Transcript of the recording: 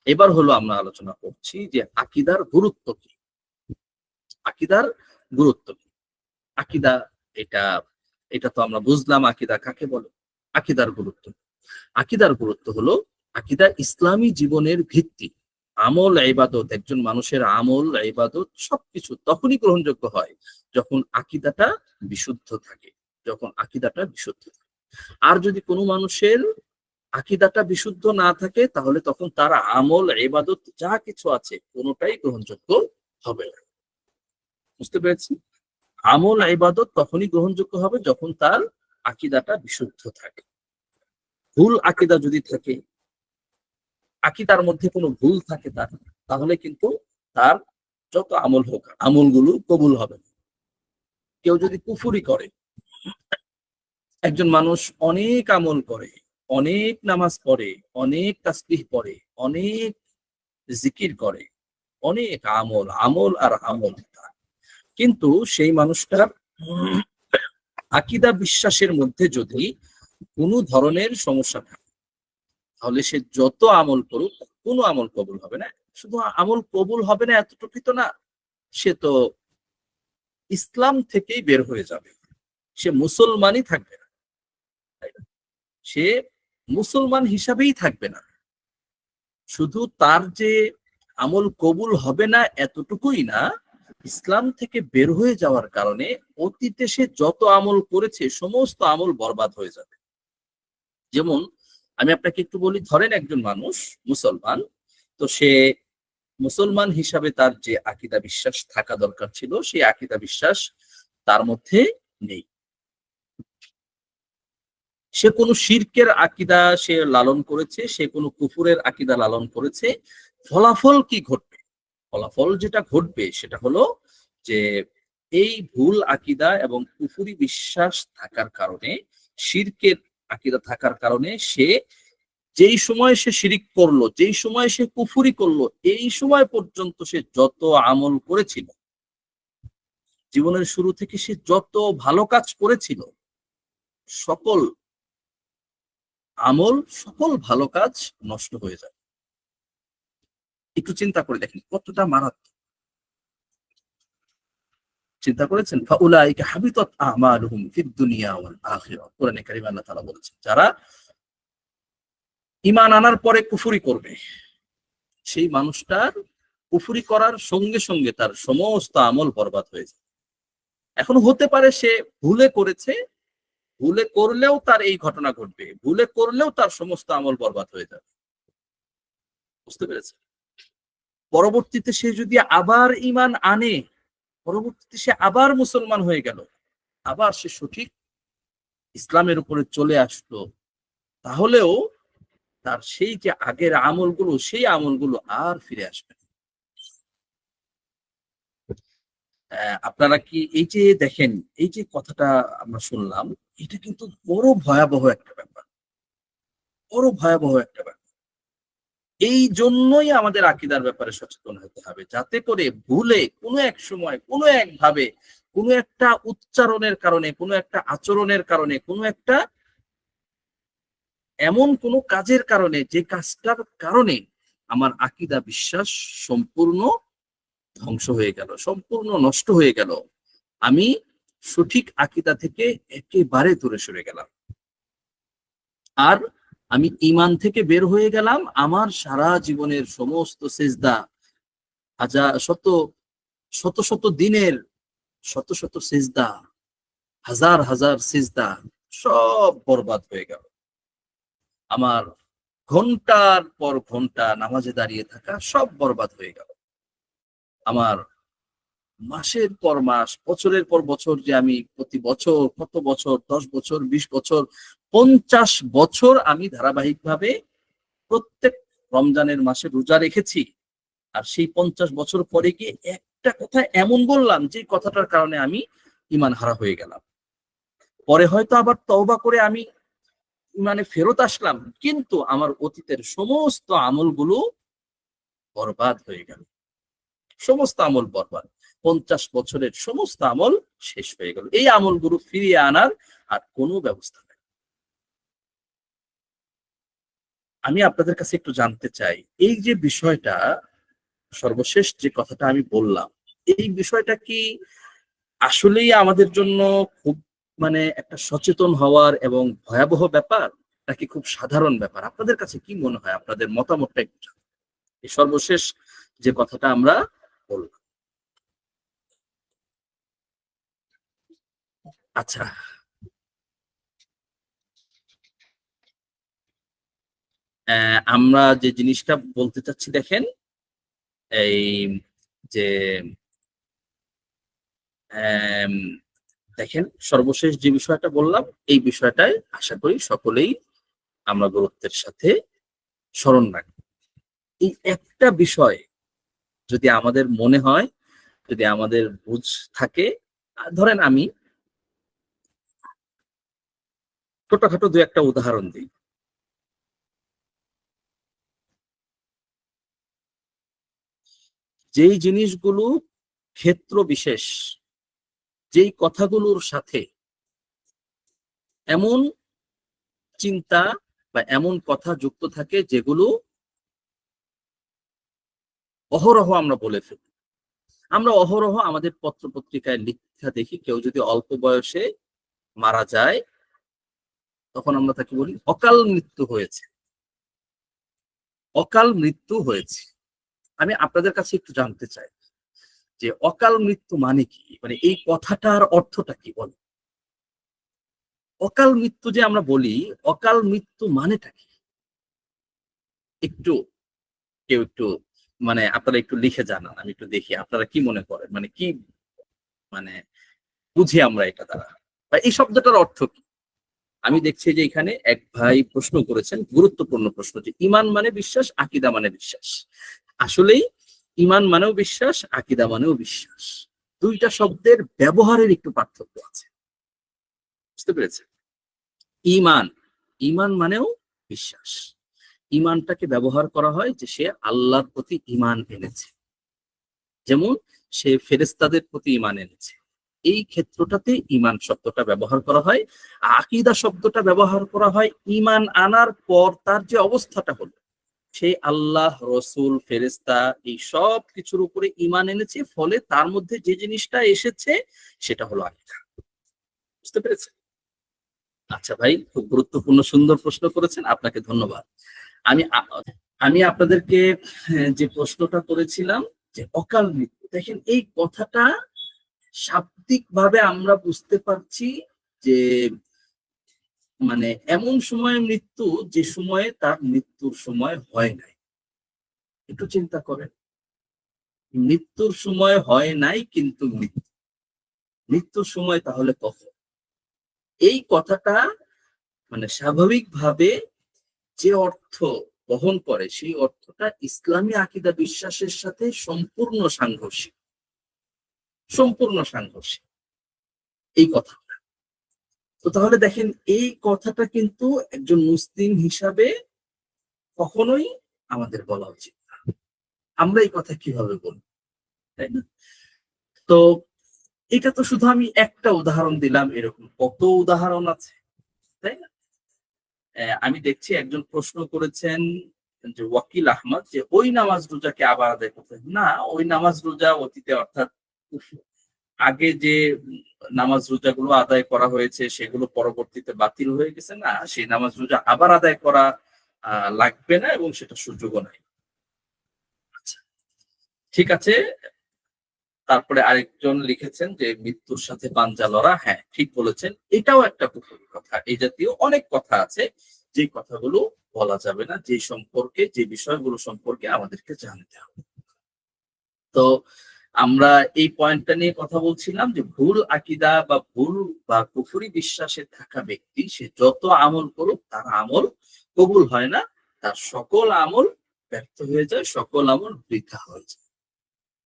এবার হলো আমরা আলোচনা করছি যে আকীদার গুরুত্ব কি। আকীদার গুরুত্ব কি? আকীদা এটা এটা তো আমরা বুঝলাম আকীদা কাকে বলে। আকীদার গুরুত্ব, আকীদার গুরুত্ব হলো আকীদা ইসলামী জীবনের ভিত্তি। আমল ইবাদত, একজন মানুষের আমল ইবাদত সবকিছু তখনই গ্রহণযোগ্য হয় যখন আকীদাটা বিশুদ্ধ থাকে, যখন আকীদাটা বিশুদ্ধ থাকে। আর যদি কোনো মানুষের আকীদাটা বিশুদ্ধ না থাকে তাহলে তখন তার আমল ইবাদত যা কিছু আছে কোনোটাই গ্রহণযোগ্য হবে না। বুঝতে পেরেছি? আমল ইবাদত তখনই গ্রহণযোগ্য হবে যখন তার আকীদাটা বিশুদ্ধ থাকে। ভুল আকীদা যদি থাকে, আকীদার মধ্যে কোনো ভুল থাকে তার, তাহলে কিন্তু তার যত আমল হোক আমলগুলো কবুল হবে না। কেউ যদি কুফরি করে, একজন মানুষ অনেক আমল করে, অনেক নামাজ পড়ে, অনেক তাসবিহ পড়ে, অনেক জিকির করে, অনেক আমল আমল আর আমল, কিন্তু সেই মানুষটার আকীদা বিশ্বাসের মধ্যে যদি কোনো ধরনের সমস্যা থাকে তাহলে সে যত আমল করুক কোনো আমল কবুল হবে না। শুধু আমল কবুল হবে না এতটুকুই তো না, সে তো ইসলাম থেকেই বের হয়ে যাবে, সে মুসলমানই থাকবে না, তাই না? সে মুসলমান হিসাবেই থাকবে না। শুধু তার যে আমল কবুল হবে না এতটুকুই না, ইসলাম থেকে বের হয়ে যাওয়ার কারণে অতীতে সে যত আমল করেছে সমস্ত আমল বরবাদ হয়ে যাবে। যেমন আমি আপনাকে একটু বলি, ধরেন একজন মানুষ মুসলমান, তো সে মুসলমান হিসাবে তার যে আকীদা বিশ্বাস থাকা দরকার ছিল সেই আকীদা বিশ্বাস তার মধ্যে নেই। সে কোনো শিরকের আকীদা সে লালন করেছে, সে কোনো কুফুরের আকীদা লালন করেছে। ফলাফল কি ঘটবে? ফলাফল যেটা ঘটবে সেটা হলো যে এই ভুল আকীদা এবং কুফুরি বিশ্বাস থাকার কারণে, শিরকের আকীদা থাকার কারণে সে যেই সময় সে শিরিক করলো, যেই সময় সে কুফুরি করলো, এই সময় পর্যন্ত সে যত আমল করেছিল, জীবনের শুরু থেকে সে যত ভালো কাজ করেছিল, সকল আমল সকল ভালো কাজ নষ্ট হয়ে যায়। একটু চিন্তা করে দেখেন কতটা মারাত্মক। চিন্তা করেছেন? ফাউলাইকা হাবিতাত আমালুহুম ফিদ দুনিয়া ওয়াল আখিরাহ। কোরআনে কারিমে আল্লাহ তাআলা বলেছেন, যারা ঈমান আনার পরে কুফরি করবে, সেই মানুষটার কুফরি করার সঙ্গে সঙ্গে তার সমস্ত আমল বরবাদ হয়ে যায়। এখন হতে পারে সে ভুলে করেছে, ভুলে করলেও তার এই ঘটনা ঘটবে, ভুলে করলেও তার সমস্ত আমল বরবাদ হয়ে যাবে। বুঝতে পেরেছে? পরবর্তীতে সে যদি আবার ঈমান আনে, পরবর্তীতে সে আবার মুসলমান হয়ে গেল, আবার সে সঠিক ইসলামের উপরে চলে আসলো, তাহলেও তার সেই যে আগের আমলগুলো সেই আমলগুলো আর ফিরে আসবে না। আপনারা কি এই যে দেখেন, এই যে কথাটা আমরা শুনলাম, এটা কিন্তু বড় ভয়াবহ একটা ব্যাপার, বড় ভয়াবহ একটা ব্যাপার। এই জন্যই আমাদের আকীদার ব্যাপারে সচেতন হতে হবে, যাতে করে ভুলে কোনো এক সময় কোনো একভাবে কোনো একটা উচ্চারণের কারণে, কোনো একটা আচরণের কারণে, কোনো একটা এমন কোনো কাজের কারণে যে কাজটার কারণে আমার আকীদা বিশ্বাস সম্পূর্ণ ধ্বংস হয়ে গেল, সম্পূর্ণ নষ্ট হয়ে গেল, আমি সঠিক আকীদা থেকে একেবারে দূরে সরে গেলাম, আর আমি ঈমান থেকে বের হয়ে গেলাম। আমার সারা জীবনের সমস্ত সিজদা, হাজার শত শত শত দিনের শত শত সিজদা, হাজার হাজার সিজদা সব বরবাদ হয়ে গেল। আমার ঘন্টার পর ঘন্টা নামাজে দাঁড়িয়ে থাকা সব বরবাদ হয়ে গেল। আমার মাসের পর মাস, বছরের পর বছর যে আমি প্রতি বছর কত বছর, 10 বছর, 20 বছর, 50 বছর আমি ধারাবাহিকভাবে প্রত্যেক রমজানের মাসে রোজা রেখেছি, আর সেই 50 বছর পরে গিয়ে একটা কথা এমন বললাম যে কথাটার কারণে আমি ঈমান হারা হয়ে গেলাম। পরে হয়তো আবার তওবা করে আমি ঈমানে ফেরত আসলাম, কিন্তু আমার অতীতের সমস্ত আমলগুলো বরবাদ হয়ে গেল, সমস্ত আমল বরবাদ। 50 বছরের সমস্ত আমল শেষ হয়ে গেল। এই আমলগুলো ফিরিয়ে আনার আর কোনো ব্যবস্থা নেই। আমি আপনাদের কাছে একটু জানতে চাই, এই যে বিষয়টা, সর্বশেষ যে কথাটা আমি বললাম, এই বিষয়টা কি আসলেই আমাদের জন্য খুব মানে একটা সচেতন হওয়ার এবং ভয়াবহ ব্যাপার, নাকি খুব সাধারণ ব্যাপার? আপনাদের কাছে কি মনে হয়? আপনাদের মতামতটা একটু জানান। এই সর্বশেষ যে কথাটা আমরা বললাম। আচ্ছা, আমরা যে জিনিসটা বলতে চাচ্ছি দেখেন, এই যে আম, দেখেন সর্বশেষ যে বিষয়টা বললাম, এই বিষয়টায় আশা করি সকলেই আমরা গুরুত্বের সাথে স্মরণ রাখবো। এই একটা বিষয় যদি আমাদের মনে হয়, যদি আমাদের বুঝ থাকে, ধরেন আমি ছোটখাটো দু একটা উদাহরণ দিই। যেই জিনিসগুলো ক্ষেত্র বিশেষ, যেই কথাগুলোর সাথে এমন চিন্তা বা এমন কথা যুক্ত থাকে যেগুলো অহরহ আমরা বলে ফেলি। আমরা অহরহ আমাদের পত্র পত্রিকায় লিখা দেখি, কেউ যদি অল্প বয়সে মারা যায় তখন আমরা তাকে বলি অকাল মৃত্যু হয়েছে, অকাল মৃত্যু হয়েছে। আমি আপনাদের কাছে একটু জানতে চাই যে অকাল মৃত্যু মানে কি, মানে এই কথাটার অর্থটা কি বলে? অকাল মৃত্যু যে আমরা বলি, অকাল মৃত্যু মানেটা কি? একটু কেউ একটু মানে আপনারা একটু লিখে জানান, আমি একটু দেখি আপনারা কি মনে করেন, মানে কি মানে বুঝি আমরা এটা দ্বারা, বা এই শব্দটার অর্থ কি? আমি দেখছি যে এখানে এক ভাই প্রশ্ন করেছেন, গুরুত্বপূর্ণ প্রশ্ন, যে ইমান মানে বিশ্বাস, আকীদা মানে বিশ্বাস। আসলেই ইমান মানেও বিশ্বাস, আকীদা মানেও বিশ্বাস। দুইটা শব্দের ব্যবহারের একটু পার্থক্য আছে, বুঝতে পেরেছেন? ইমান, ইমান মানেও বিশ্বাস। ইমানটাকে ব্যবহার করা হয় যে সে আল্লাহর প্রতি ইমান এনেছে, যেমন সে ফেরেশতাদের প্রতি ইমান এনেছে। এই ক্ষেত্রটাতে ইমান শব্দটা ব্যবহার করা হয়। আকীদা শব্দটা ব্যবহার করা হয় ইমান আনার পর তার যে অবস্থাটা হলো, সে আল্লাহ, রসুল, ফেরেশতা এই সব কিছুর উপরে ইমান এনেছে, ফলে তার মধ্যে যে জিনিসটা এসেছে সেটা হলো আকীদা। বুঝতে পেরেছেন? আচ্ছা ভাই, খুব গুরুত্বপূর্ণ সুন্দর প্রশ্ন করেছেন, আপনাকে ধন্যবাদ। আমি আমি আপনাদেরকে যে প্রশ্নটা করেছিলাম যে অকাল মৃত্যু, দেখেন এই কথাটা শাব্দিক ভাবে আমরা বুঝতে পারছি যে মানে এমন সময় মৃত্যু যে সময়ে তার মৃত্যুর সময় হয় নাই। একটু চিন্তা করেন, মৃত্যুর সময় হয় নাই কিন্তু মৃত্যু, মৃত্যুর সময় তাহলে কখন? এই কথাটা মানে স্বাভাবিকভাবে যে অর্থ বহন করে, সেই অর্থটা ইসলামী আকীদা বিশ্বাসের সাথে সম্পূর্ণ সাংঘর্ষিক, সম্পূর্ণ সাংঘর্ষিক এই কথা। তো তাহলে দেখেন এই কথাটা কিন্তু একজন মুসলিম হিসাবে কখনোই আমাদের বলা উচিত না। আমরা এই কথা কিভাবে বলবো, তাই না? তো এটা তো শুধু আমি একটা উদাহরণ দিলাম, এরকম কত উদাহরণ আছে, তাই না? আমি দেখছি একজন প্রশ্ন করেছেন যে ওয়াকিল আহমদ, যে ওই নামাজ রোজাকে আবার আদায় করতে হবে। না, ওই নামাজ রোজা অতীতে, অর্থাৎ আগে যে নামাজ রোজাগুলো আদায় করা হয়েছে সেগুলো পরবর্তীতে বাতিল হয়ে গেছে, না সেই নামাজ রোজা আবার আদায় করা লাগবে না, এবং সেটা সুযোগও নাই। আচ্ছা, ঠিক আছে। তারপরে আরেকজন লিখেছেন যে মৃত্যুর সাথে পাঞ্জা লড়া, হ্যাঁ ঠিক বলেছেন, এটাও একটা কুফরি কথা। এই জাতীয় অনেক কথা আছে যে কথাগুলো বলা যাবে না, যে সম্পর্কে, যে বিষয়গুলো সম্পর্কে আমাদেরকে জানতে হবে। তো আমরা এই পয়েন্টটা নিয়ে কথা বলছিলাম যে ভুল আকীদা বা ভুল বা কুফরি বিশ্বাসে থাকা ব্যক্তি সে যত আমল করুক তার আমল কবুল হয় না, তার সকল আমল ব্যর্থ হয়ে যায়, সকল আমল বৃথা হয়ে যায়।